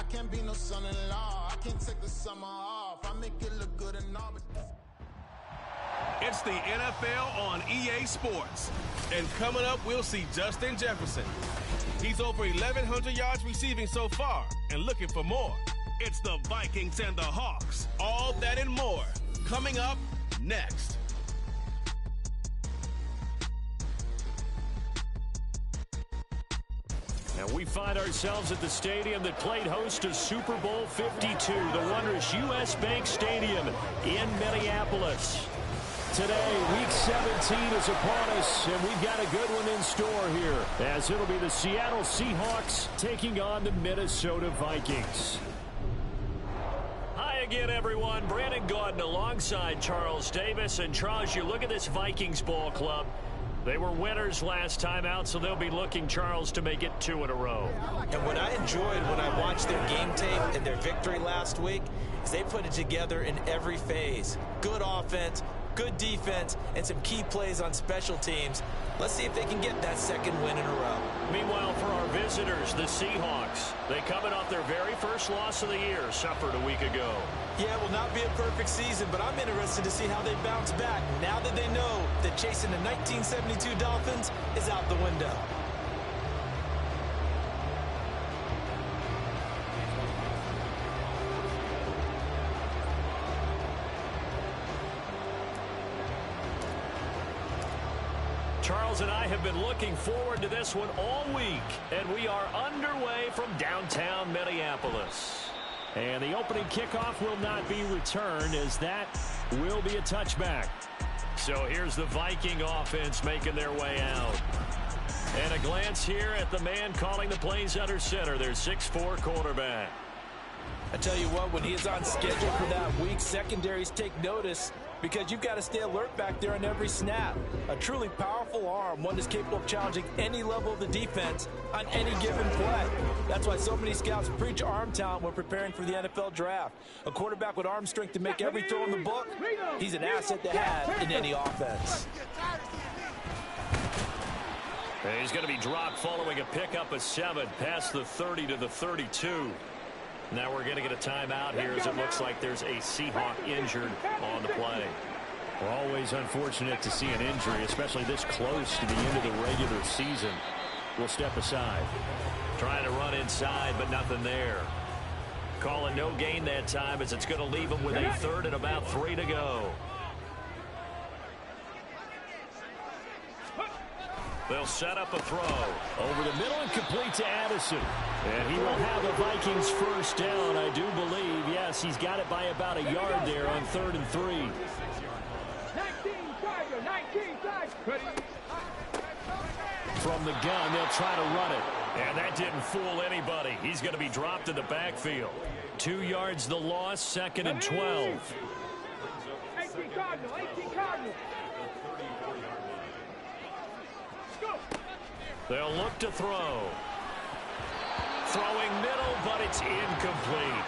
can't be no son-in-law. I can't take the summer off. I make it look good and all, but... It's the NFL on EA Sports. And coming up, we'll see Justin Jefferson. He's over 1,100 yards receiving so far and looking for more. It's the Vikings and the Hawks. All that and more. Coming up next. And we find ourselves at the stadium that played host to Super Bowl 52, the wondrous U.S. Bank Stadium in Minneapolis. Today, Week 17 is upon us, and we've got a good one in store here, as it'll be the Seattle Seahawks taking on the Minnesota Vikings. Hi again, everyone. Brandon Gaudin alongside Charles Davis. And Charles, you look at this Vikings ball club. They were winners last time out, so they'll be looking, Charles, to make it 2 in a row. And what I enjoyed when I watched their game tape and their victory last week is they put it together in every phase. Good offense, good defense, and some key plays on special teams. Let's see if they can get that second win in a row. Meanwhile, for our visitors, the Seahawks, they coming off their very first loss of the year, suffered a week ago. Yeah, it will not be a perfect season, but I'm interested to see how they bounce back now that they know that chasing the 1972 Dolphins is out the window. Charles and I have been looking forward to this one all week, and we are underway from downtown Minneapolis. And the opening kickoff will not be returned, as that will be a touchback. So here's the Viking offense making their way out. And a glance here at the man calling the plays under center, their 6'4" quarterback. I tell you what, when he is on schedule for that week, secondaries take notice because you've got to stay alert back there on every snap. A truly powerful arm, one that's capable of challenging any level of the defense on any given play. That's why so many scouts preach arm talent when preparing for the NFL draft. A quarterback with arm strength to make every throw in the book, he's an asset to have in any offense. He's going to be dropped following a pickup of 7 past the 30 to the 32. Now we're going to get a timeout here as it looks like there's a Seahawk injured on the play. We're always unfortunate to see an injury, especially this close to the end of the regular season. We'll step aside. Trying to run inside, but nothing there. Calling no gain that time as it's going to leave him with a 3rd and about 3 to go. They'll set up a throw. Over the middle and complete to Addison. And he will have the Vikings first down, I do believe. Yes, he's got it by about a yard there on 3rd and 3. 19 From the gun, they'll try to run it. And that didn't fool anybody. He's going to be dropped in the backfield. 2 yards the loss, 2nd and 12. 18 Cardinal, 18 Cardinal. They'll look to throw. Throwing middle, but it's incomplete.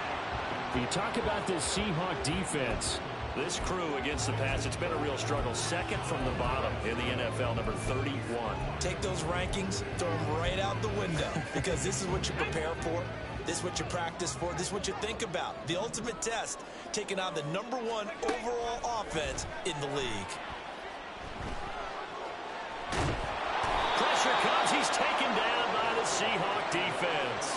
You talk about this Seahawk defense. This crew against the pass, it's been a real struggle. 2nd from the bottom in the NFL, number 31. Take those rankings, throw them right out the window, because this is what you prepare for. This is what you practice for. This is what you think about. The ultimate test, taking on the number 1 overall offense in the league. Pressure comes. He's taken down by the Seahawk defense.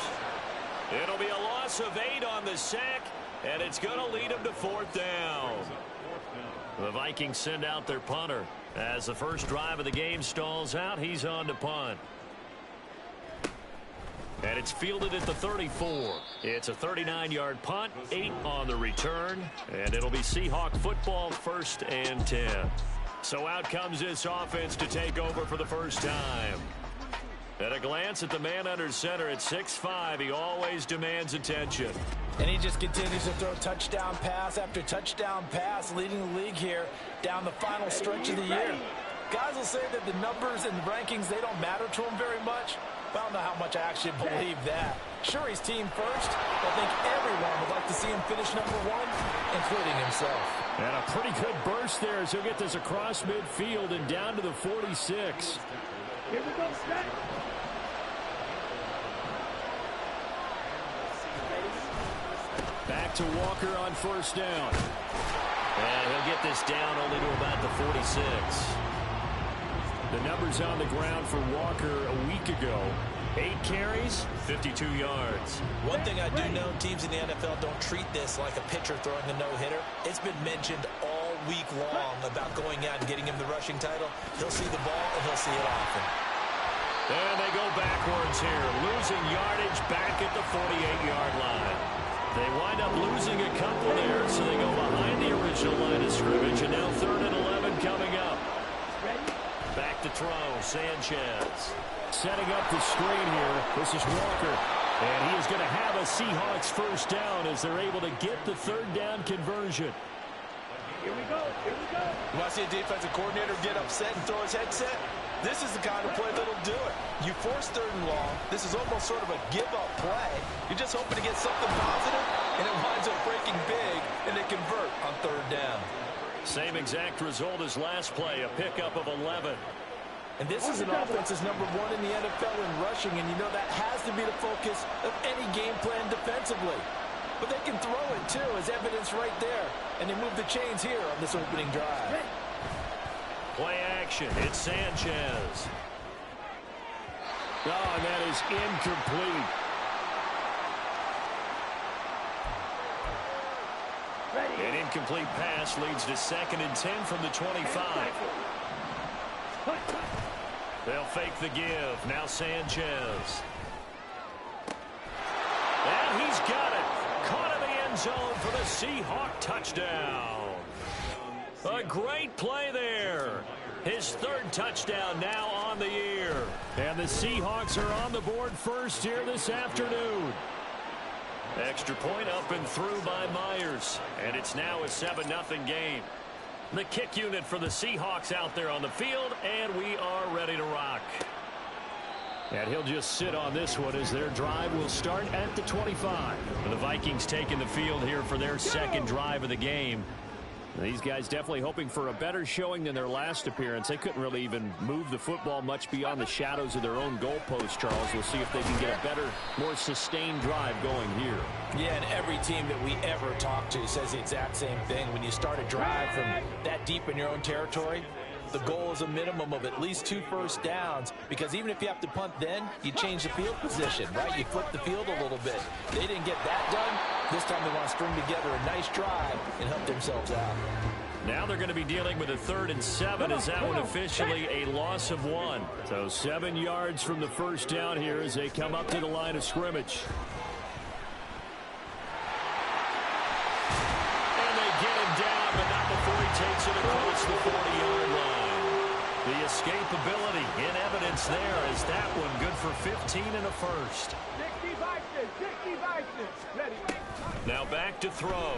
It'll be a loss of 8 on the sack, and it's going to lead him to 4th down. The Vikings send out their punter. As the first drive of the game stalls out, he's on to punt. And it's fielded at the 34. It's a 39-yard punt, 8 on the return, and it'll be Seahawk football, 1st and 10. So out comes this offense to take over for the first time. At a glance at the man under center at 6'5", he always demands attention. And he just continues to throw touchdown pass after touchdown pass, leading the league here down the final stretch of the year. Guys will say that the numbers and the rankings, they don't matter to him very much. I don't know how much I actually believe that. Sure, he's team first, but I think everyone would like to see him finish number 1, including himself. And a pretty good burst there as he'll get this across midfield and down to the 46. Here we go, set. back to Walker on first down. And he'll get this down only to about the 46. The numbers on the ground for Walker a week ago. 8 carries, 52 yards. One thing I do know, teams in the NFL don't treat this like a pitcher throwing a no-hitter. It's been mentioned all week long about going out and getting him the rushing title. He'll see the ball, and he'll see it often. And they go backwards here, losing yardage back at the 48-yard line. They wind up losing a couple there, so they go behind the original line of scrimmage, and now 3rd and 11 coming up. Back to throw, Sanchez. Setting up the screen here. This is Walker. And he is going to have a Seahawks first down as they're able to get the 3rd down conversion. Here we go. Here we go. You want to see a defensive coordinator get upset and throw his headset? This is the kind of play that'll do it. You force 3rd and long. This is almost sort of a give-up play. You're just hoping to get something positive, and it winds up breaking big, and they convert on 3rd down. Same exact result as last play, a pickup of 11. And this is an offense that's #1 in the NFL in rushing, and you know that has to be the focus of any game plan defensively. But they can throw it, too, as evidence right there. And they move the chains here on this opening drive. Play action. It's Sanchez. Oh, and that is incomplete. An incomplete pass leads to 2nd and 10 from the 25. They'll fake the give. Now Sanchez. And he's got it. Caught in the end zone for the Seahawk touchdown. A great play there. His 3rd touchdown now on the year. And the Seahawks are on the board first here this afternoon. Extra point up and through by Myers. And it's now a 7-0 game. The kick unit for the Seahawks out there on the field, and we are ready to rock. And he'll just sit on this one as their drive will start at the 25. The Vikings taking the field here for their 2nd drive of the game. These guys definitely hoping for a better showing than their last appearance. They couldn't really even move the football much beyond the shadows of their own goalpost, Charles. We'll see if they can get a better, more sustained drive going here. Yeah, and every team that we ever talk to says the exact same thing. When you start a drive from that deep in your own territory, the goal is a minimum of at least 2 first downs, because even if you have to punt then, you change the field position, right? You flip the field a little bit. They didn't get that done. This time they want to string together a nice drive and help themselves out. Now they're going to be dealing with a 3rd and 7 as that one officially a loss of 1. So 7 yards from the first down here as they come up to the line of scrimmage. And they get him down, but not before he takes it across the 40-yard line. The escapability in evidence there as that one good for 15 and a first. 65 ready. Now back to throw.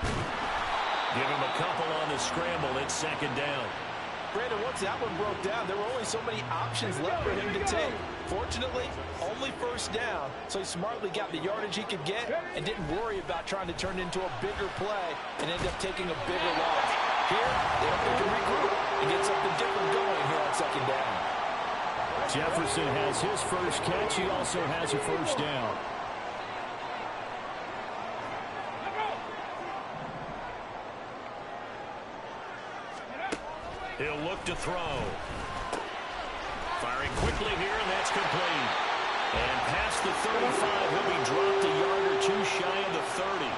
Give him a couple on the scramble. It's 2nd down. Brandon, once that one broke down, there were only so many options left for him to take. Fortunately, only first down, so he smartly got the yardage he could get and didn't worry about trying to turn it into a bigger play and end up taking a bigger loss. Here, they hope they can regroup and get something different going here on 2nd down. Jefferson has his first catch. He also has a first down. He'll look to throw. Firing quickly here, and that's complete. And past the 35, he'll be dropped a yard or 2 shy of the 30.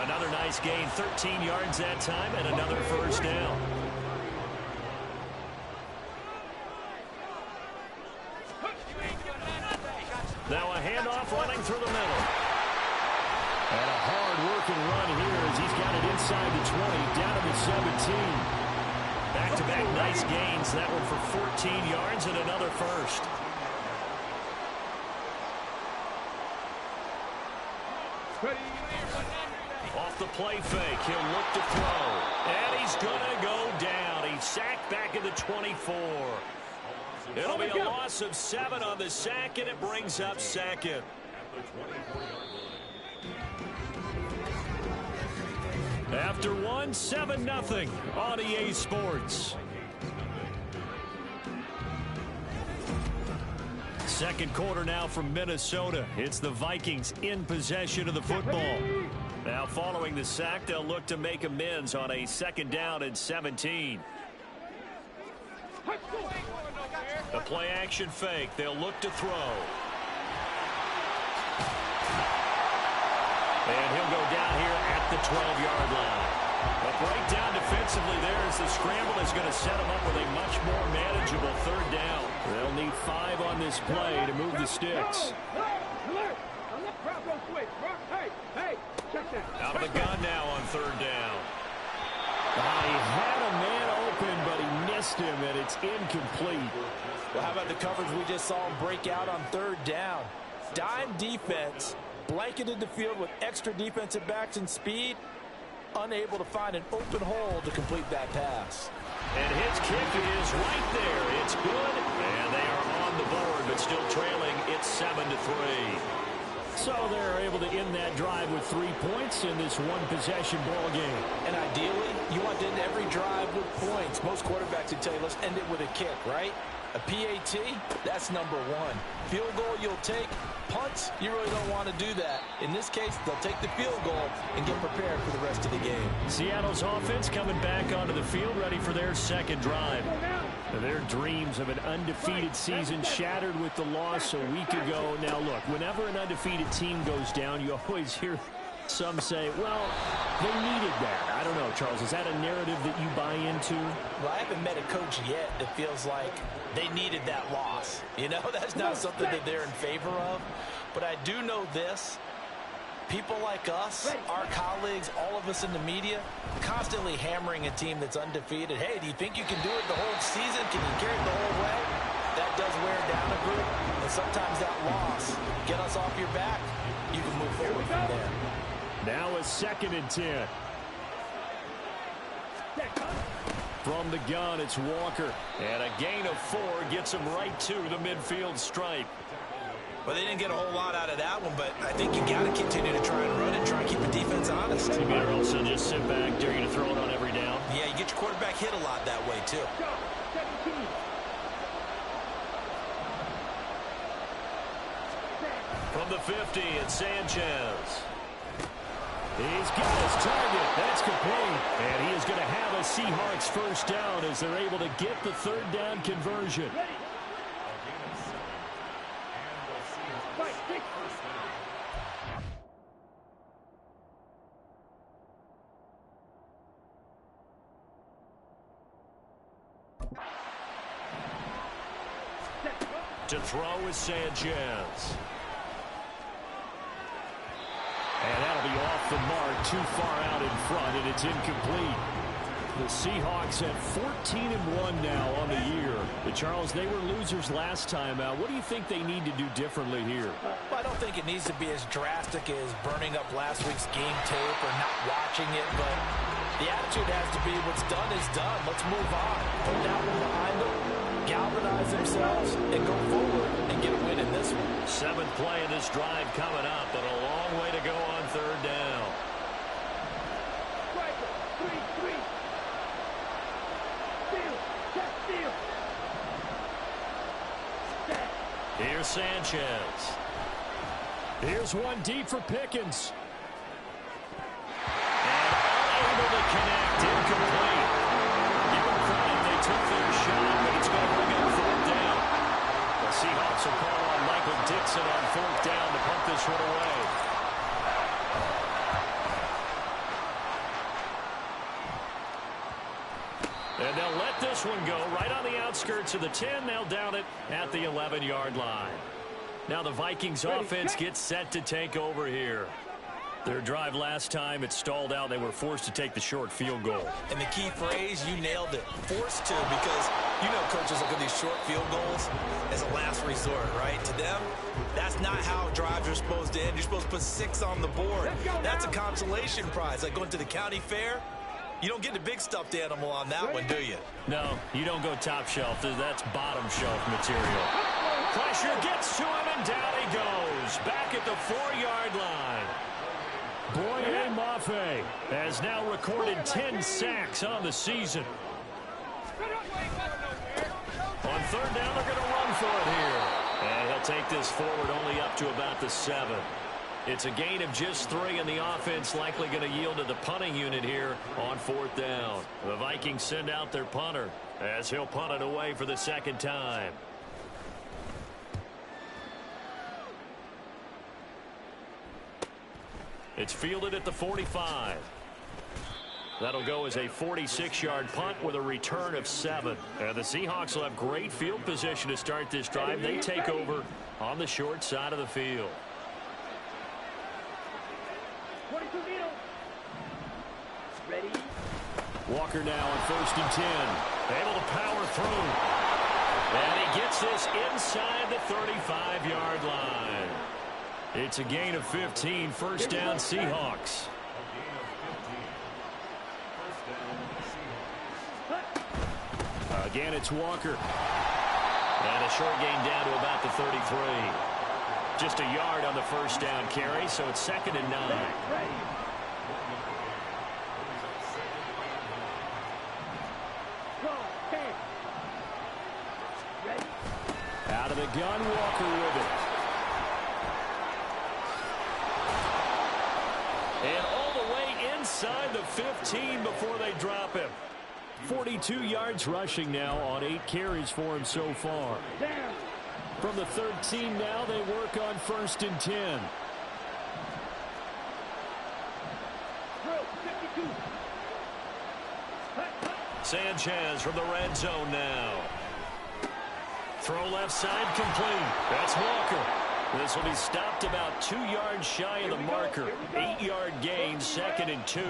Another nice gain, 13 yards that time, and another first down. Now a handoff running through the middle. And a hard-working run here as he's got it inside the 20, down to the 17. Back-to-back nice gains. That one for 14 yards and another first. Off the play fake, he'll look to throw. And he's going to go down. He's sacked back at the 24. It'll be a loss of 7 on the sack, and it brings up 2nd. After 1, 7-0 on EA Sports. Second quarter now from Minnesota. It's the Vikings in possession of the football. Now following the sack, they'll look to make amends on a 2nd down and 17. The play action fake. They'll look to throw. And he'll go down here at the 12-yard line. A breakdown defensively there as the scramble is going to set them up with a much more manageable 3rd down. They'll need 5 on this play to move the sticks. Out of the gun now on 3rd down. He had a man open, but he missed him, and it's incomplete. Well, how about the coverage we just saw him break out on 3rd down? Dime defense, blanketed the field with extra defensive backs and speed, unable to find an open hole to complete that pass. And his kick is right there. It's good, and they are on the board, but still trailing. It's 7-3. So they're able to end that drive with 3 points in this one-possession ball game. And ideally, you want to end every drive with points. Most quarterbacks would tell you, let's end it with a kick, right? A PAT, that's number 1. Field goal you'll take. Punts, you really don't want to do that. In this case, they'll take the field goal and get prepared for the rest of the game. Seattle's offense coming back onto the field, ready for their 2nd drive. Their dreams of an undefeated season shattered with the loss a week ago. Now, look, whenever an undefeated team goes down, you always hear some say, well, they needed that. I don't know, Charles. Is that a narrative that you buy into? Well, I haven't met a coach yet that feels like they needed that loss. You know, that's not something that they're in favor of. But I do know this. People like us, our colleagues, all of us in the media, constantly hammering a team that's undefeated. Hey, do you think you can do it the whole season? Can you carry it the whole way? That does wear down a group. And sometimes that loss, get us off your back, you can move forward from there. Now a 2nd and 10. From the gun, it's Walker. And a gain of 4 gets him right to the midfield stripe. Well, they didn't get a whole lot out of that one, but I think you got to continue to try and run and try and keep the defense honest. You better also just sit back, dare you to throw it on every down. Yeah, you get your quarterback hit a lot that way, too. From the 50, it's Sanchez. He's got his target. That's complete. And he is going to have a Seahawks 1st down as they're able to get the 3rd down conversion. To throw is Sanchez. And that'll be off the mark, too far out in front, and it's incomplete. The Seahawks have 14-1 now on the year. But Charles, they were losers last time out. What do you think they need to do differently here? Well, I don't think it needs to be as drastic as burning up last week's game tape or not watching it, but the attitude has to be what's done is done. Let's move on. Put that one behind them, galvanize themselves, and go forward and get a win in this one. 7th play in this drive coming up, but a long way to go on 3rd down. Here's Sanchez. Here's one deep for Pickens. And unable to connect, incomplete. Give them credit, they took their shot, but it's going to bring up 4th down. The Seahawks will call on Michael Dixon on 4th down to punt this one away. And they'll let this one go right on the outskirts of the 10. They'll down it at the 11-yard line. Now the Vikings offense gets set to take over here. Their drive last time, it stalled out. They were forced to take the short field goal. And the key phrase, you nailed it. Forced to, because you know coaches look at these short field goals as a last resort, right? To them, that's not how drives are supposed to end. You're supposed to put 6 on the board. That's a consolation prize, like going to the county fair. You don't get the big stuffed animal on that one, do you? No, you don't go top shelf. That's bottom shelf material. Pressure gets to him, and down he goes. Back at the 4-yard line. Boye Mafe has now recorded 10 sacks on the season. On 3rd down, they're going to run for it here. And he'll They'll take this forward only up to about the 7. It's a gain of just 3, and the offense likely going to yield to the punting unit here on 4th down. The Vikings send out their punter as he'll punt it away for the 2nd time. It's fielded at the 45. That'll go as a 46-yard punt with a return of 7. And the Seahawks will have great field position to start this drive. They take over on the short side of the field. Ready? Walker now on 1st and 10. Able to power through. And he gets this inside the 35-yard line. It's a gain of 15, 1st down Seahawks. Again, it's Walker. And a short gain down to about the 33. Just a yard on the 1st down carry, so it's 2nd and 9. Out of the gun, Walker with it. And all the way inside the 15 before they drop him. 42 yards rushing now on 8 carries for him so far. From the 13 now, they work on 1st and 10. Sanchez from the red zone now. Throw left side complete. That's Walker. This will be stopped about 2 yards shy of the marker. 8-yard gain, 2nd and 2.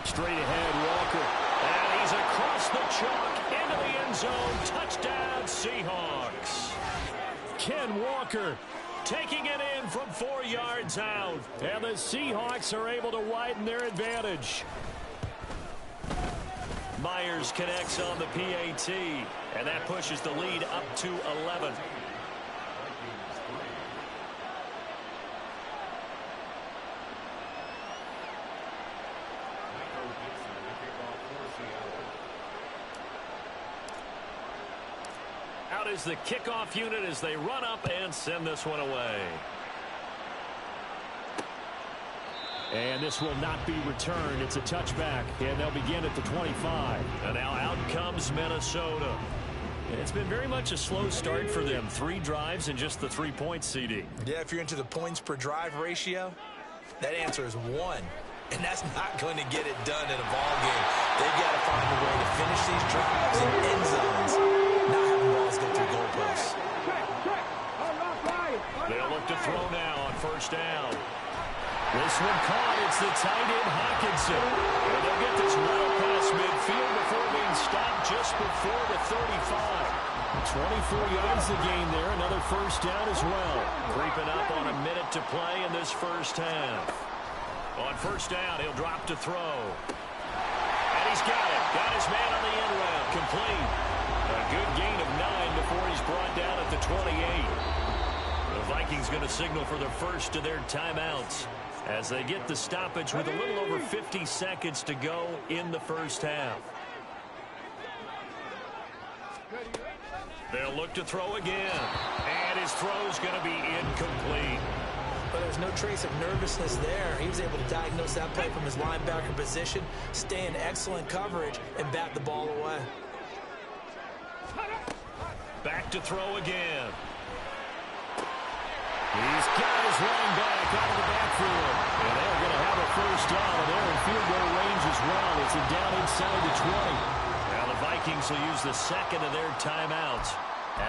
Straight ahead, Walker. And he's across the chalk into the end zone. Touchdown, Seahawks. Ken Walker taking it in from 4 yards out. And the Seahawks are able to widen their advantage. Myers connects on the PAT. And that pushes the lead up to 11. Out is the kickoff unit as they run up and send this one away. And this will not be returned. It's a touchback, and they'll begin at the 25. And now out comes Minnesota. And it's been very much a slow start for them. 3 drives and just the 3 points, CD. Yeah, if you're into the points per drive ratio, that answer is 1. And that's not going to get it done in a ball game. They've got to find a way to finish these drives in end zones, not having balls go through goalposts. They'll look to throw now on 1st down. This one caught. It's the tight end Hockenson. And they'll get this well past midfield before being stopped just before the 35. 24 yards the gain there. Another 1st down as well. Creeping up on a minute to play in this 1st half. On 1st down, he'll drop to throw. And he's got it. Got his man on the end route. Complete. A good gain of 9 before he's brought down at the 28. The Vikings going to signal for the first of their timeouts as they get the stoppage with a little over 50 seconds to go in the 1st half. They'll look to throw again. And his throw's going to be incomplete. But there's no trace of nervousness there. He was able to diagnose that play from his linebacker position, stay in excellent coverage, and bat the ball away. Back to throw again. He's got his running back out of the backfield. And they're going to have a 1st down, and they're in field goal range as well. It's a down inside the 20. Now the Vikings will use the 2nd of their timeouts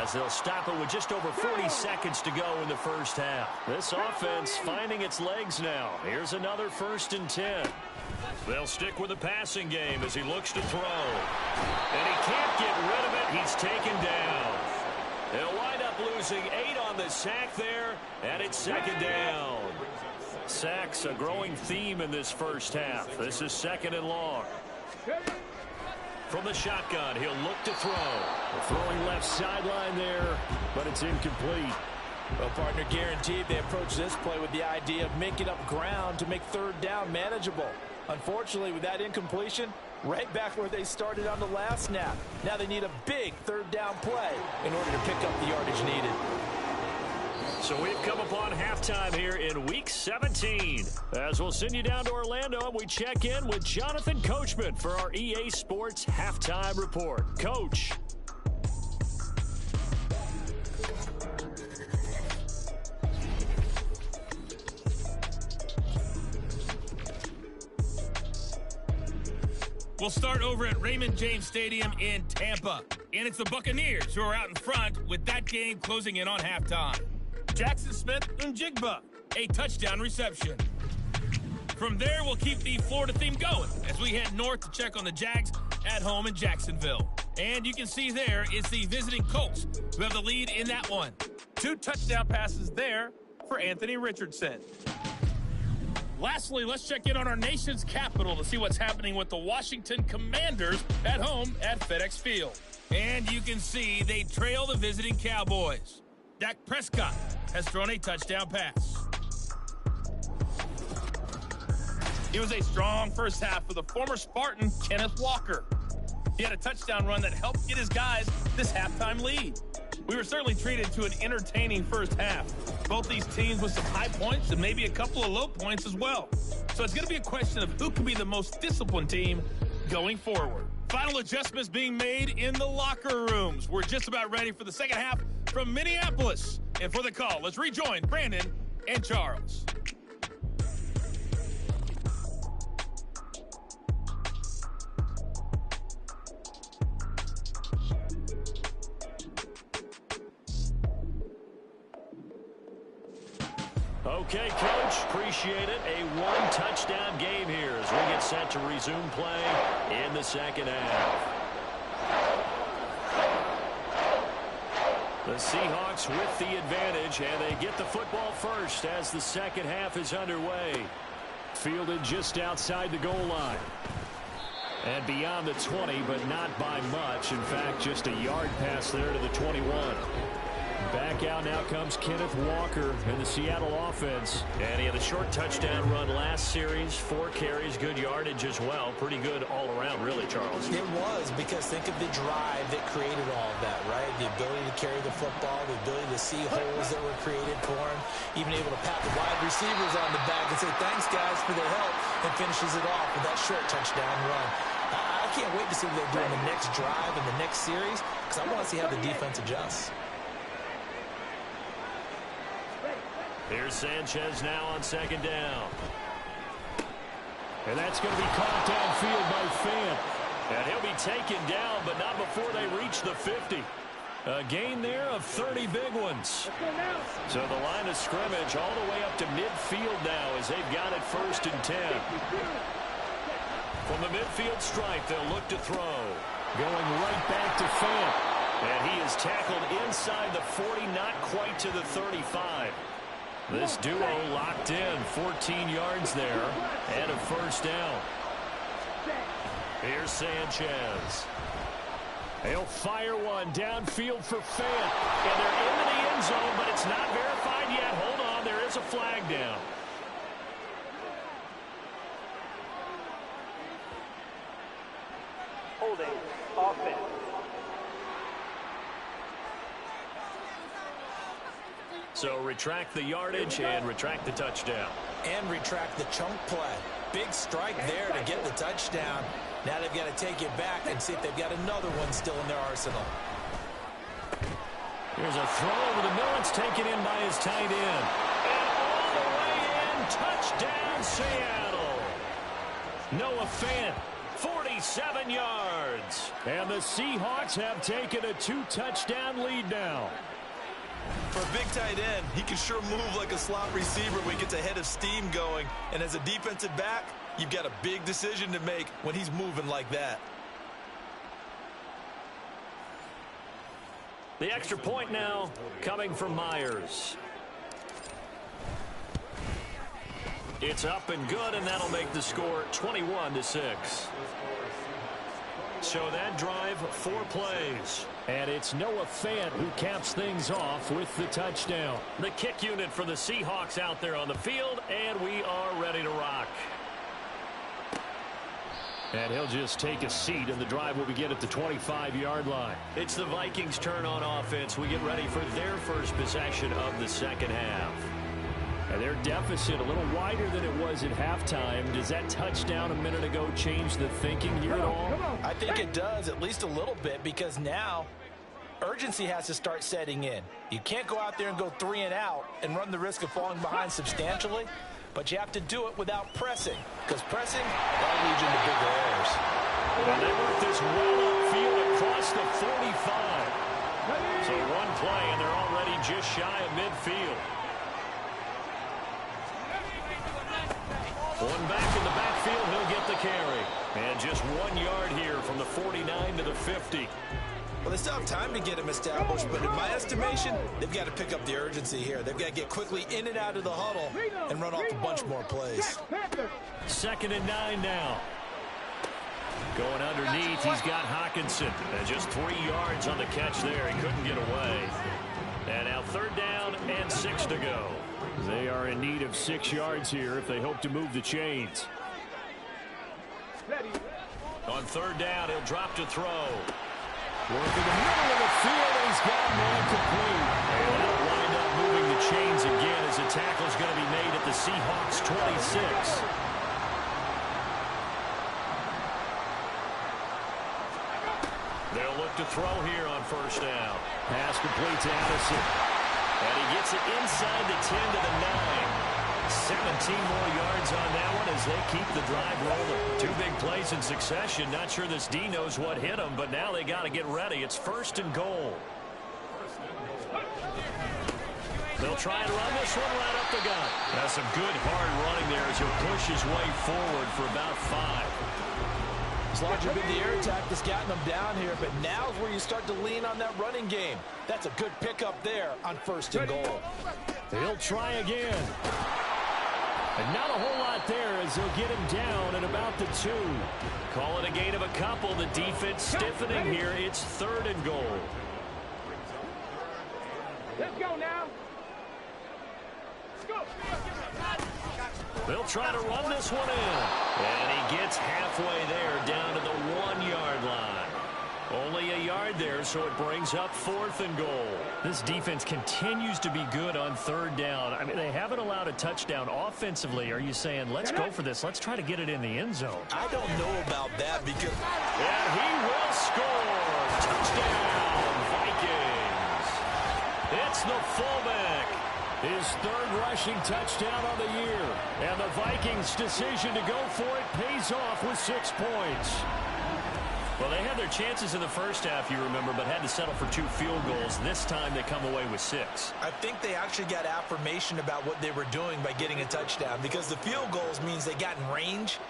as they'll stop it with just over 40 seconds to go in the 1st half. This offense finding its legs now. Here's another 1st and 10. They'll stick with the passing game as he looks to throw. And he can't get rid of it. He's taken down. They'll wind up losing 8 on the sack there, and it's 2nd down. Sacks a growing theme in this 1st half. This is 2nd and long. From the shotgun, he'll look to throw. Throwing left sideline there, but it's incomplete. Well, partner, guaranteed they approach this play with the idea of making up ground to make 3rd down manageable. Unfortunately, with that incompletion, right back where they started on the last snap. Now they need a big third down play in order to pick up the yardage needed. So we've come upon halftime here in Week 17. As we'll send you down to Orlando, and we check in with Jonathan Coachman for our EA Sports Halftime Report. Coach. We'll start over at Raymond James Stadium in Tampa. And it's the Buccaneers who are out in front with that game closing in on halftime. Jackson Smith and Jigba, a touchdown reception. From there, we'll keep the Florida theme going as we head north to check on the Jags at home in Jacksonville. And you can see there is the visiting Colts who have the lead in that one. 2 touchdown passes there for Anthony Richardson. Lastly, let's check in on our nation's capital to see what's happening with the Washington Commanders at home at FedEx Field. And you can see they trail the visiting Cowboys. Dak Prescott has thrown a touchdown pass. It was a strong first half for the former Spartan, Kenneth Walker. He had a touchdown run that helped get his guys this halftime lead. We were certainly treated to an entertaining first half. Both these teams with some high points and maybe a couple of low points as well. So it's going to be a question of who can be the most disciplined team going forward. Final adjustments being made in the locker rooms. We're just about ready for the second half from Minneapolis. And for the call, let's rejoin Brandon and Charles. Okay, Coach, appreciate it. A one-touchdown game here as we get set to resume play in the second half. The Seahawks with the advantage, and they get the football first as the second half is underway. Fielded just outside the goal line. And beyond the 20, but not by much. In fact, just a yard pass there to the 21. Back out now comes Kenneth Walker in the Seattle offense. And he had a short touchdown run last series, 4 carries, good yardage as well. Pretty good all around, really, Charles. It was, because think of the drive that created all of that, right? The ability to carry the football, the ability to see holes that were created for him, even able to pat the wide receivers on the back and say, thanks, guys, for the help, and finishes it off with that short touchdown run. I can't wait to see what they do in the next drive and the next series, because I want to see how the defense adjusts. Here's Sanchez now on second down. And that's going to be caught downfield by Fant. And he'll be taken down, but not before they reach the 50. A gain there of 30 big ones. So the line of scrimmage all the way up to midfield now as they've got it 1st and 10. From the midfield stripe, they'll look to throw. Going right back to Fant. And he is tackled inside the 40, not quite to the 35. This duo locked in, 14 yards there, and a 1st down. Here's Sanchez. He'll fire one downfield for Fant. And they're into the end zone, but it's not verified yet. Hold on, there is a flag down. Holding offense. So retract the yardage and retract the touchdown. And retract the chunk play. Big strike there to get the touchdown. Now they've got to take it back and see if they've got another one still in their arsenal. Here's a throw over the middle. It's taken in by his tight end. And all the way in. Touchdown, Seattle. Noah Fant, 47 yards. And the Seahawks have taken a 2-touchdown lead now. For a big tight end, he can sure move like a slot receiver when he gets a head of steam going. And as a defensive back, you've got a big decision to make when he's moving like that. The extra point now coming from Myers. It's up and good, and that'll make the score 21-6. So that drive, 4 plays. And it's Noah Fant who caps things off with the touchdown. The kick unit for the Seahawks out there on the field, and we are ready to rock. And he'll just take a seat, and the drive will begin at the 25-yard line. It's the Vikings' turn on offense. We get ready for their first possession of the second half. And their deficit a little wider than it was at halftime. Does that touchdown a minute ago change the thinking here at all? I think it does, at least a little bit, because now urgency has to start setting in. You can't go out there and go 3 and out and run the risk of falling behind substantially, but you have to do it without pressing, because pressing, that'll lead you into bigger errors. And they work this well upfield across the 45. So one play, and they're already just shy of midfield. One back in the backfield, he'll get the carry. And just 1 yard here from the 49 to the 50. Well, they still have time to get him established, but in my estimation, they've got to pick up the urgency here. They've got to get quickly in and out of the huddle and run off a bunch more plays. 2nd and 9 now. Going underneath, he's got Hawkinson. And just 3 yards on the catch there. He couldn't get away. And now 3rd down and 6 to go. They are in need of 6 yards here if they hope to move the chains. On 3rd down, he'll drop to throw. Working the middle of the field, and he's got one complete. And they'll wind up moving the chains again as the tackle is going to be made at the Seahawks 26. They'll look to throw here on 1st down. Pass complete to Addison. And he gets it inside the 10 to the 9. 17 more yards on that one as they keep the drive rolling. 2 big plays in succession. Not sure this D knows what hit him, but now they got to get ready. It's 1st and goal. They'll try and run this one right up the gut. That's some good hard running there as he'll push his way forward for about 5. It's largely been the air attack that's gotten them down here, but now is where you start to lean on that running game. That's a good pickup there on 1st and goal. They'll try again. And not a whole lot there as they'll get him down at about the 2. Call it a gain of a couple. The defense stiffening here. It's 3rd and goal. Let's go now. Let's go. They'll try to run this one in. And he gets halfway there down to the 1-yard line. Only a yard there, so it brings up 4th and goal. This defense continues to be good on 3rd down. I mean, they haven't allowed a touchdown offensively. Are you saying, let's go for this? Let's try to get it in the end zone. I don't know about that because... And he will score. Touchdown, Vikings. It's the fullback. His 3rd rushing touchdown on the year. And the Vikings' decision to go for it pays off with 6 points. Well, they had their chances in the first half, you remember, but had to settle for 2 field goals. This time they come away with 6. I think they actually got affirmation about what they were doing by getting a touchdown, because the field goals means they got in range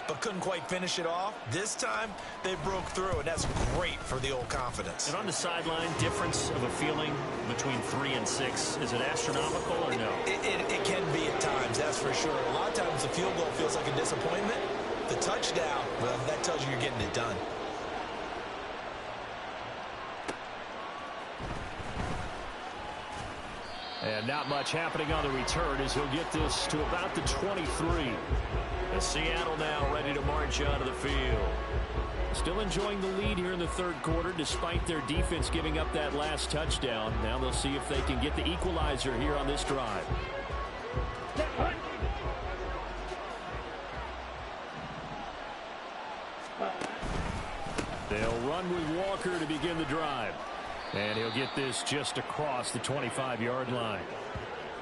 but couldn't quite finish it off. This time they broke through, and that's great for the old confidence. And on the sideline, difference of a feeling between 3 and 6, is it astronomical or no? It can be at times, that's for sure. A lot of times the field goal feels like a disappointment. The touchdown, well, that tells you you're getting it done. And not much happening on the return as he'll get this to about the 23. As Seattle now ready to march onto the field. Still enjoying the lead here in the 3rd quarter despite their defense giving up that last touchdown. Now they'll see if they can get the equalizer here on this drive. They'll run with Walker to begin the drive. And he'll get this just across the 25-yard line.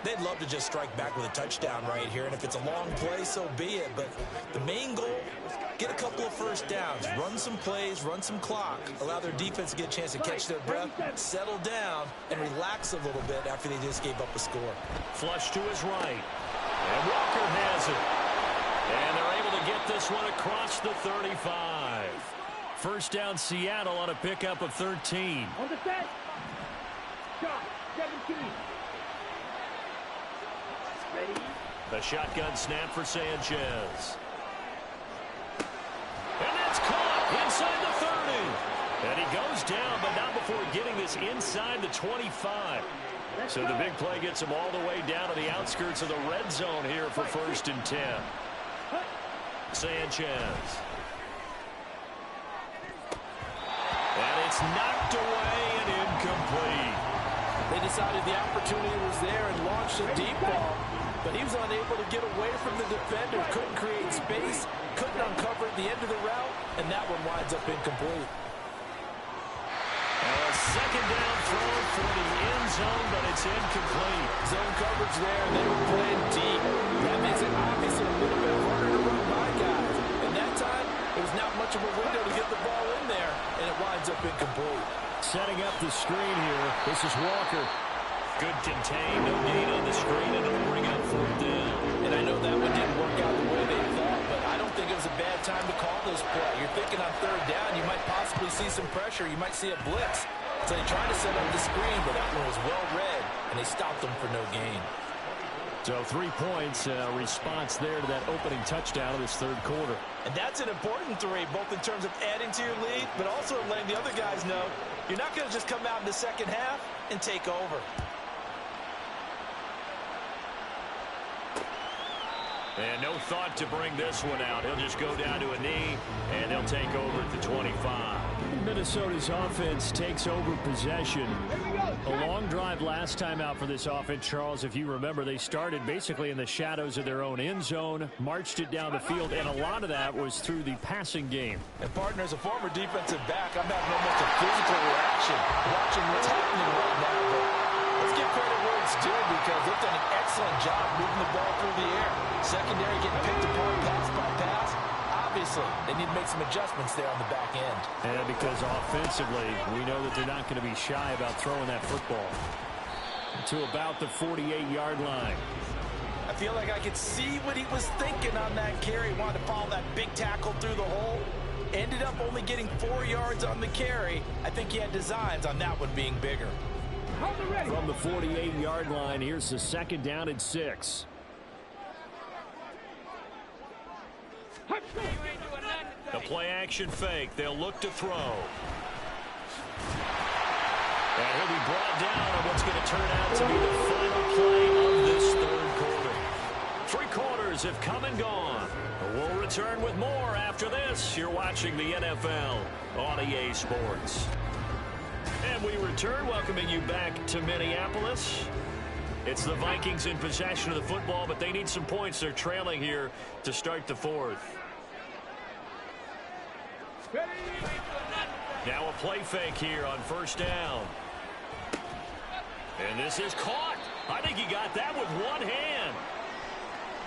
They'd love to just strike back with a touchdown right here, and if it's a long play, so be it. But the main goal, get a couple of 1st downs, run some plays, run some clock, allow their defense to get a chance to catch their breath, settle down, and relax a little bit after they just gave up a score. Flush to his right. And Walker has it. And they're able to get this one across the 35. 1st down Seattle on a pickup of 13. On the set. Shot. 17. Ready. The shotgun snap for Sanchez. And that's caught inside the 30. And he goes down, but not before getting this inside the 25. So the big play gets him all the way down to the outskirts of the red zone here for 1st and 10. Sanchez. It's knocked away and incomplete. They decided the opportunity was there and launched a deep ball, but he was unable to get away from the defender, couldn't create space, couldn't uncover at the end of the route, and that one winds up incomplete. A second down throw for the end zone, but it's incomplete. Zone coverage there, and they were playing deep. That makes it obviously a little bit harder to run by guys. And that time, it was not much of a window to get the ball in there, and it winds up incomplete. Setting up the screen here. This is Walker. Good contain, no gain on the screen, and it'll bring up fourth down. And I know that one didn't work out the way they thought, but I don't think it was a bad time to call this play. You're thinking on third down, you might possibly see some pressure. You might see a blitz. So they tried to set up the screen, but that one was well read, and they stopped them for no gain. So 3 points, response there to that opening touchdown of this third quarter. And that's an important 3, both in terms of adding to your lead, but also letting the other guys know you're not going to just come out in the second half and take over. And no thought to bring this one out. He'll just go down to a knee, and they'll take over at the 25. Minnesota's offense takes over possession. A long drive last time out for this offense, Charles. If you remember, they started basically in the shadows of their own end zone, marched it down the field, and a lot of that was through the passing game. And, partner, as a former defensive back, I'm having almost a physical reaction watching what's happening right now. But let's give credit where it's due because they've done an excellent job moving the ball through the air. Secondary getting picked apart pass by pass. Obviously, they need to make some adjustments there on the back end. And because offensively, we know that they're not going to be shy about throwing that football to about the 48-yard line. I feel like I could see what he was thinking on that carry. Wanted to follow that big tackle through the hole. Ended up only getting 4 yards on the carry. I think he had designs on that one being bigger. From the 48-yard line, here's the second down and 6. The play-action fake. They'll look to throw. And he'll be brought down on what's going to turn out to be the final play of this third quarter. 3 quarters have come and gone. We'll return with more after this. You're watching the NFL on EA Sports. And we return, welcoming you back to Minneapolis. It's the Vikings in possession of the football, but they need some points. They're trailing here to start the fourth. Now a play fake here on first down. And this is caught. I think he got that with one hand.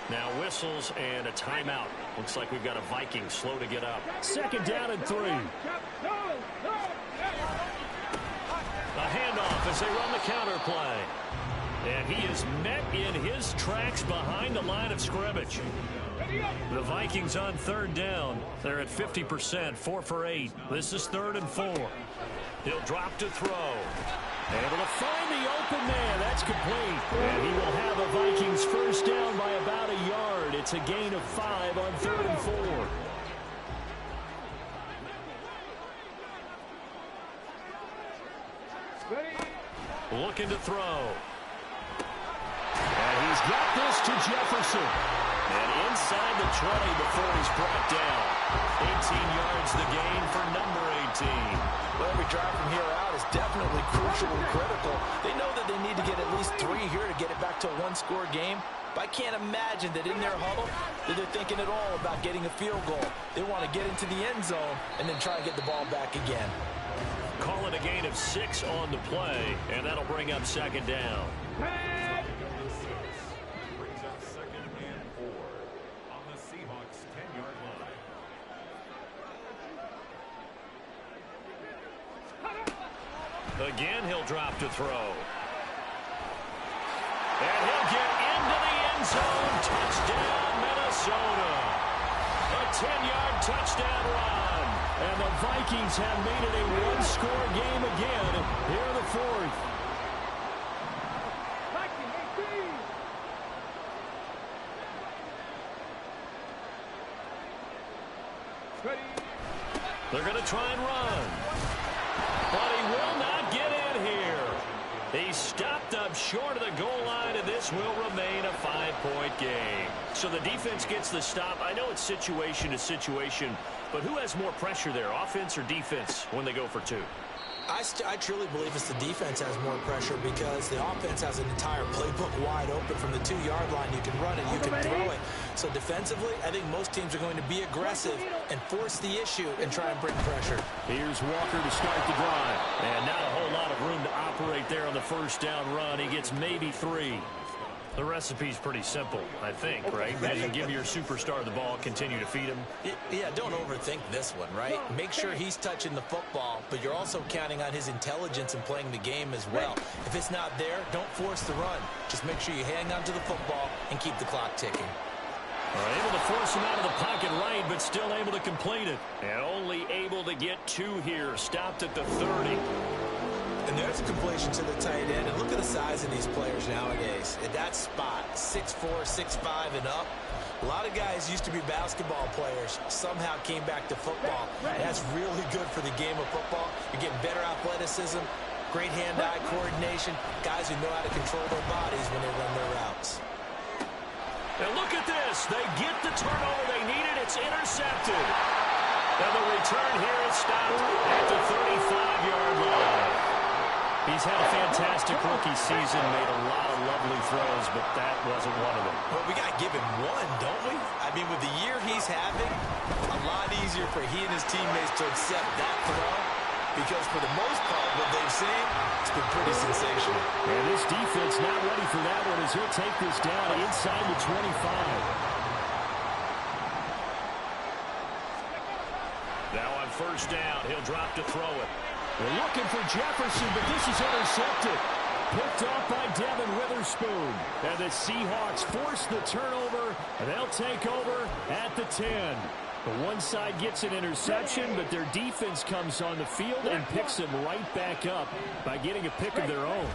Now whistles and a timeout. Looks like we've got a Viking slow to get up. Second down and 3. A handoff as they run the counter play. And he is met in his tracks behind the line of scrimmage. The Vikings on third down. They're at 50%, 4 for 8. This is 3rd and 4. He'll drop to throw. Able to find the open man. That's complete. And he will have a Vikings first down by about a yard. It's a gain of 5 on 3rd and 4. Looking to throw. And he's got this to Jefferson. And inside the 20 before he's brought down. 18 yards the gain for number 18. Well, every drive from here out is definitely crucial and critical. They know that they need to get at least 3 here to get it back to a one-score game. But I can't imagine that in their huddle that they're thinking at all about getting a field goal. They want to get into the end zone and then try and get the ball back again. Call it a gain of 6 on the play, and that'll bring up second down. Brings up second and 4 on the Seahawks 10-yard line. Again, he'll drop to throw. And he'll get into the end zone. Touchdown, Minnesota. A 10-yard touchdown run. And the Vikings have made it a one-score game again here in the fourth. They're going to try and run. But he will not get in here. He stopped up short of the goal line, and this will remain a 5-point game. So the defense gets the stop. I know it's situation to situation, but who has more pressure there, offense or defense, when they go for 2? I truly believe it's the defense has more pressure because the offense has an entire playbook wide open from the 2-yard line. You can run it, you can throw it. So defensively, I think most teams are going to be aggressive and force the issue and try and bring pressure. Here's Walker to start the drive. And not a whole lot of room to operate there on the first down run. He gets maybe 3. The recipe's pretty simple, I think, right? As you give your superstar the ball, continue to feed him. Yeah, don't overthink this one, right? Make sure he's touching the football, but you're also counting on his intelligence in playing the game as well. If it's not there, don't force the run. Just make sure you hang on to the football and keep the clock ticking. Able to force him out of the pocket right, but still able to complete it. And only able to get 2 here. Stopped at the 30. And there's a completion to the tight end. And look at the size of these players nowadays. At that spot, 6'4", 6'5", and up. A lot of guys used to be basketball players, somehow came back to football. That's really good for the game of football. You're getting better athleticism, great hand-eye coordination, guys who know how to control their bodies when they run their routes. And look at this. They get the turnover they needed. It's intercepted. And the return here is stopped at the 35-yard line. He's had a fantastic rookie season, made a lot of lovely throws, but that wasn't one of them. Well, we got to give him one, don't we? I mean, with the year he's having, a lot easier for he and his teammates to accept that throw because for the most part, what they've seen, it's been pretty sensational. And this defense not ready for that one as he'll take this down inside the 25. Now on first down, he'll drop to throw it. They're looking for Jefferson, but this is intercepted. Picked off by Devin Witherspoon. And the Seahawks force the turnover, and they'll take over at the 10. The one side gets an interception, but their defense comes on the field and picks them right back up by getting a pick of their own.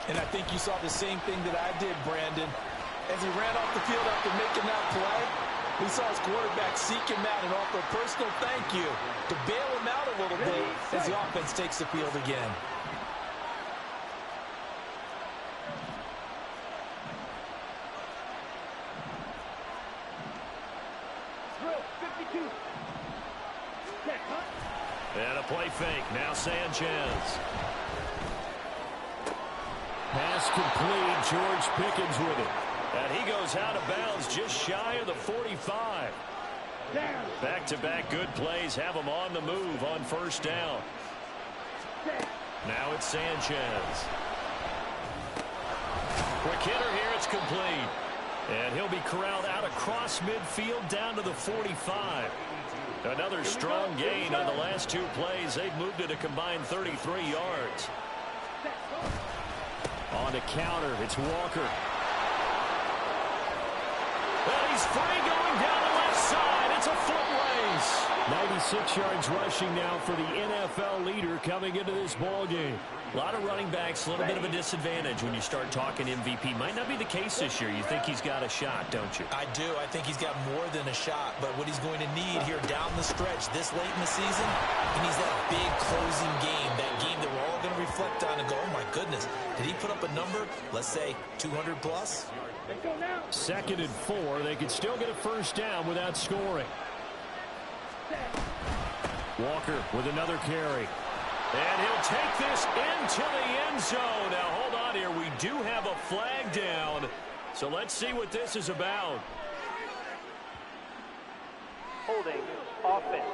And I think you saw the same thing that I did, Brandon. As he ran off the field after making that play, we saw his quarterback seek him out and offer a personal thank you to bail him out a little bit as the offense takes the field again. And a play fake. Now Sanchez. Pass complete. George Pickens with it. And he goes out of bounds just shy of the 45. Back-to-back good plays have him on the move on first down. Now it's Sanchez. Quick hitter here. It's complete. And he'll be corralled out across midfield down to the 45. Another strong gain on the last 2 plays. They've moved it a combined 33 yards. On the counter, it's Walker. And he's free going down the left side. It's a foot race. 96 yards rushing now for the NFL leader coming into this ball game. A lot of running backs, a little bit of a disadvantage when you start talking MVP. Might not be the case this year. You think he's got a shot, don't you? I do. I think he's got more than a shot. But what he's going to need here down the stretch this late in the season, he needs that big closing game, that game that we're all going to reflect on and go, oh, my goodness, did he put up a number, let's say, 200 plus? 2nd and 4. They could still get a first down without scoring. Walker with another carry. And he'll take this into the end zone. Now, hold on here. We do have a flag down. So let's see what this is about. Holding offense.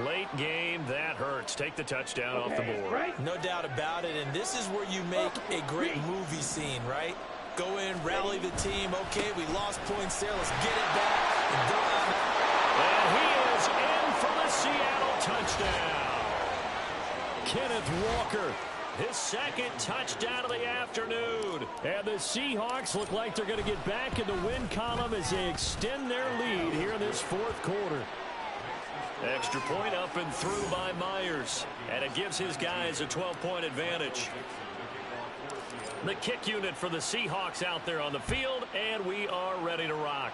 Late game, that hurts. Take the touchdown off the board. No doubt about it, and this is where you make a great movie scene, right? Go in, rally the team. Okay, we lost points there. Let's get it back and go on. And he is in for the Seattle touchdown. Kenneth Walker, his 2nd touchdown of the afternoon. And the Seahawks look like they're going to get back in the win column as they extend their lead here in this 4th quarter. Extra point up and through by Myers. And it gives his guys a 12-point advantage. The kick unit for the Seahawks out there on the field, and we are ready to rock.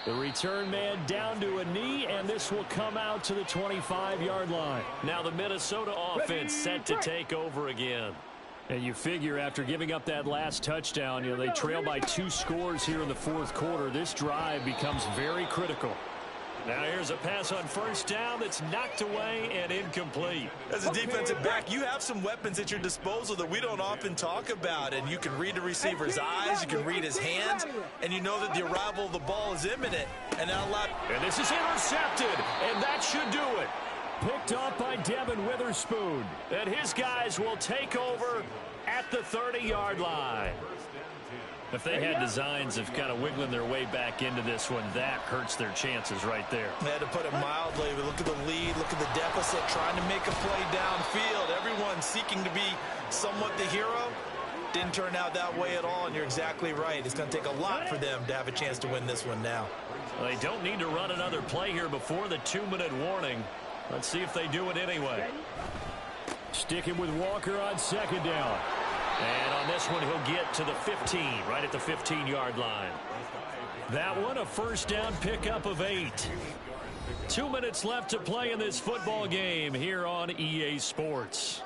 The return man down to a knee, and this will come out to the 25-yard line. Now the Minnesota offense set to take over again. And you figure after giving up that last touchdown, they trail by 2 scores here in the fourth quarter. This drive becomes very critical. Now here's a pass on first down that's knocked away and incomplete. As a defensive back, you have some weapons at your disposal that we don't often talk about. And you can read the receiver's eyes, you can read his hands, and you know that the arrival of the ball is imminent. And this is intercepted, and that should do it. Picked off by Devin Witherspoon. And his guys will take over at the 30-yard line. If they had designs of kind of wiggling their way back into this one, that hurts their chances right there. They had to put it mildly. But look at the lead, look at the deficit, trying to make a play downfield. Everyone seeking to be somewhat the hero. Didn't turn out that way at all, and you're exactly right. It's going to take a lot for them to have a chance to win this one now. Well, they don't need to run another play here before the 2-minute warning. Let's see if they do it anyway. Sticking with Walker on second down. And on this one, he'll get to the 15, right at the 15-yard line. That one, a first down pickup of 8. 2 minutes left to play in this football game here on EA Sports.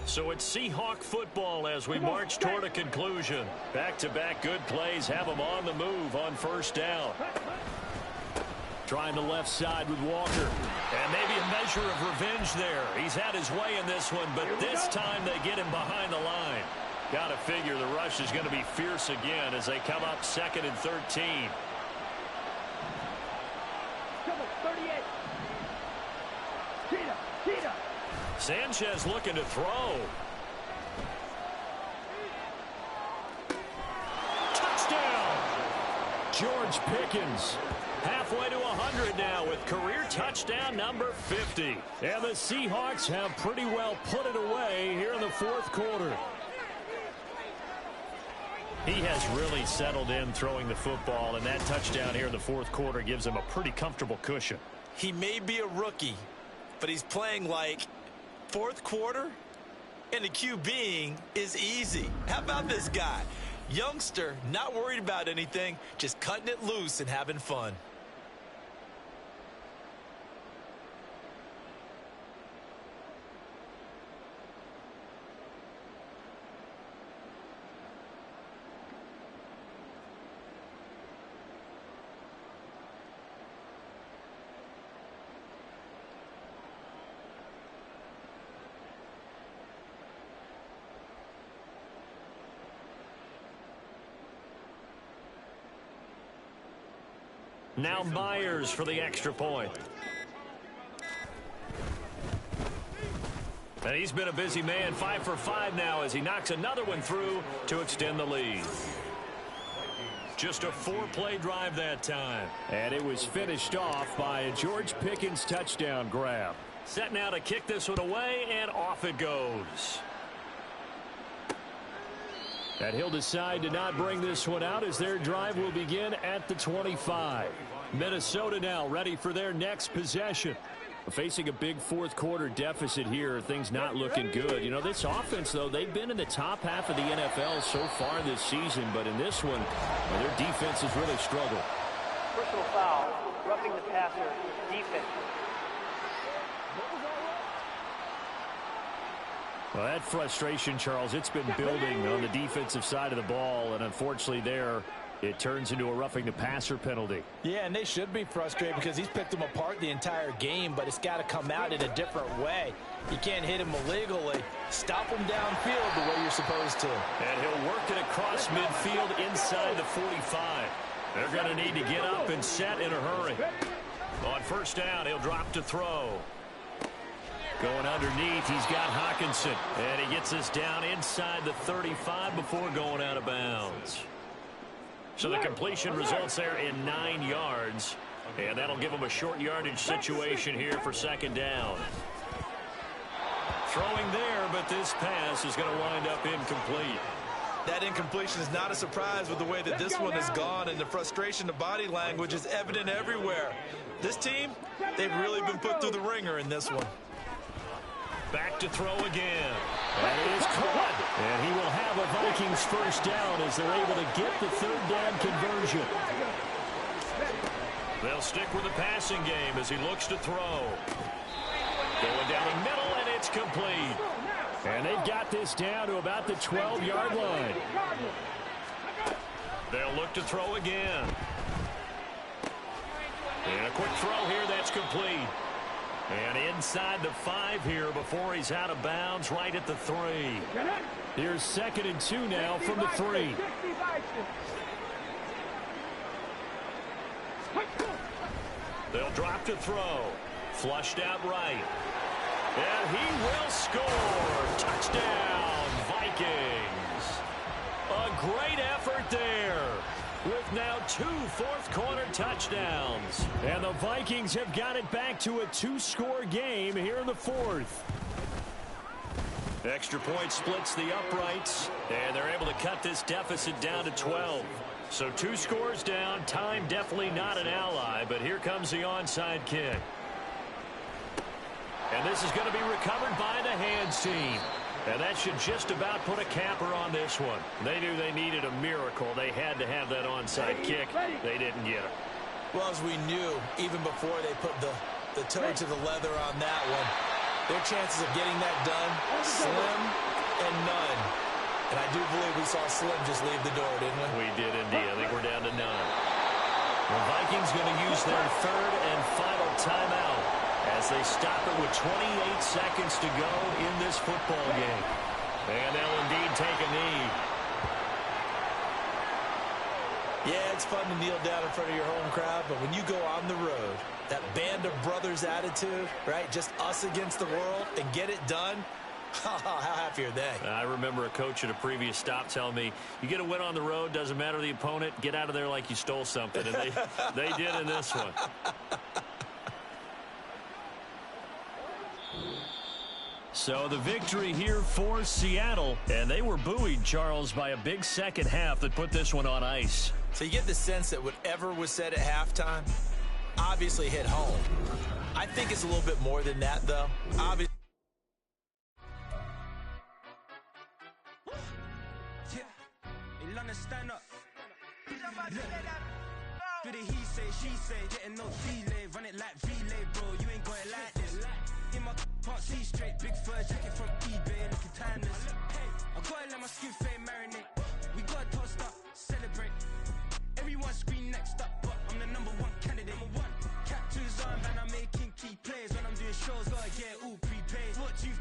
So it's Seahawk football as we march toward a conclusion. Back-to-back good plays have them on the move on first down. Trying the left side with Walker. And maybe a measure of revenge there. He's had his way in this one, but this time they get him behind the line. Got to figure the rush is going to be fierce again as they come up 2nd and 13. Sanchez looking to throw. Touchdown! George Pickens. Halfway to 100 now with career touchdown number 50. And the Seahawks have pretty well put it away here in the fourth quarter. He has really settled in throwing the football, and that touchdown here in the fourth quarter gives him a pretty comfortable cushion. He may be a rookie, but he's playing like fourth quarter, and the QBing is easy. How about this guy? Youngster, not worried about anything, just cutting it loose and having fun. Now Myers for the extra point. And he's been a busy man, 5 for 5 now as he knocks another one through to extend the lead. Just a 4-play drive that time. And it was finished off by a George Pickens touchdown grab. Set now to kick this one away, and off it goes. And he'll decide to not bring this one out as their drive will begin at the 25. Minnesota now ready for their next possession. Facing a big fourth quarter deficit here, things not looking good. This offense, though, they've been in the top half of the NFL so far this season, but in this one, their defense has really struggled. Personal foul, roughing the passer, defense. Well, that frustration, Charles, it's been building on the defensive side of the ball, and unfortunately there, it turns into a roughing the passer penalty. Yeah, and they should be frustrated because he's picked them apart the entire game, but it's got to come out in a different way. You can't hit him illegally. Stop him downfield the way you're supposed to. And he'll work it across midfield inside the 45. They're going to need to get up and set in a hurry. On first down, he'll drop to throw. Going underneath, he's got Hawkinson. And he gets us down inside the 35 before going out of bounds. So the completion results there in 9 yards. And that'll give him a short yardage situation here for second down. Throwing there, but this pass is going to wind up incomplete. That incompletion is not a surprise with the way that this one has gone, and the frustration, the body language is evident everywhere. This team, they've really been put through the ringer in this one. Back to throw again. And it is caught. And he will have a Vikings first down as they're able to get the third down conversion. They'll stick with the passing game as he looks to throw. Going down the middle, and it's complete. And they've got this down to about the 12-yard line. They'll look to throw again. And a quick throw here, that's complete. And inside the 5 here before he's out of bounds right at the 3. Here's 2nd and 2 now from the 3. They'll drop to throw. Flushed out right. And he will score. Touchdown, Vikings. A great effort there, with now 2 fourth-quarter touchdowns. And the Vikings have got it back to a 2-score game here in the 4th. Extra point splits the uprights, and they're able to cut this deficit down to 12. So 2 scores down. Time definitely not an ally, but here comes the onside kick. And this is going to be recovered by the hands team. And that should just about put a capper on this one. They knew they needed a miracle. They had to have that onside kick. They didn't get it. Well, as we knew, even before they put the toe to the leather on that one, their chances of getting that done, slim and none. And I do believe we saw Slim just leave the door, didn't we? We did indeed. I think we're down to none. The Vikings going to use their 3rd and final timeout as they stop it with 28 seconds to go in this football game. And they'll indeed take a knee. Yeah, it's fun to kneel down in front of your home crowd, but when you go on the road, that band of brothers attitude, right? Just us against the world and get it done. How happy are they? I remember a coach at a previous stop telling me, you get a win on the road, doesn't matter the opponent, get out of there like you stole something. And they did in this one. So the victory here for Seattle. And they were buoyed, Charles, by a big second half that put this one on ice. So you get the sense that whatever was said at halftime obviously hit home. I think it's a little bit more than that, though. Obviously. Stand up. Do the he say, she say, getting no delay, run it like relay, bro. You ain't got it like this. In my can't see straight, big fur jacket from eBay, looking timeless. I gotta let my skin fade marinate. We gotta toast up, celebrate. Everyone scream next up, but I'm the #1 candidate. Captain's on, man, I'm making key plays when I'm doing shows. Gotta get all prepaid. What you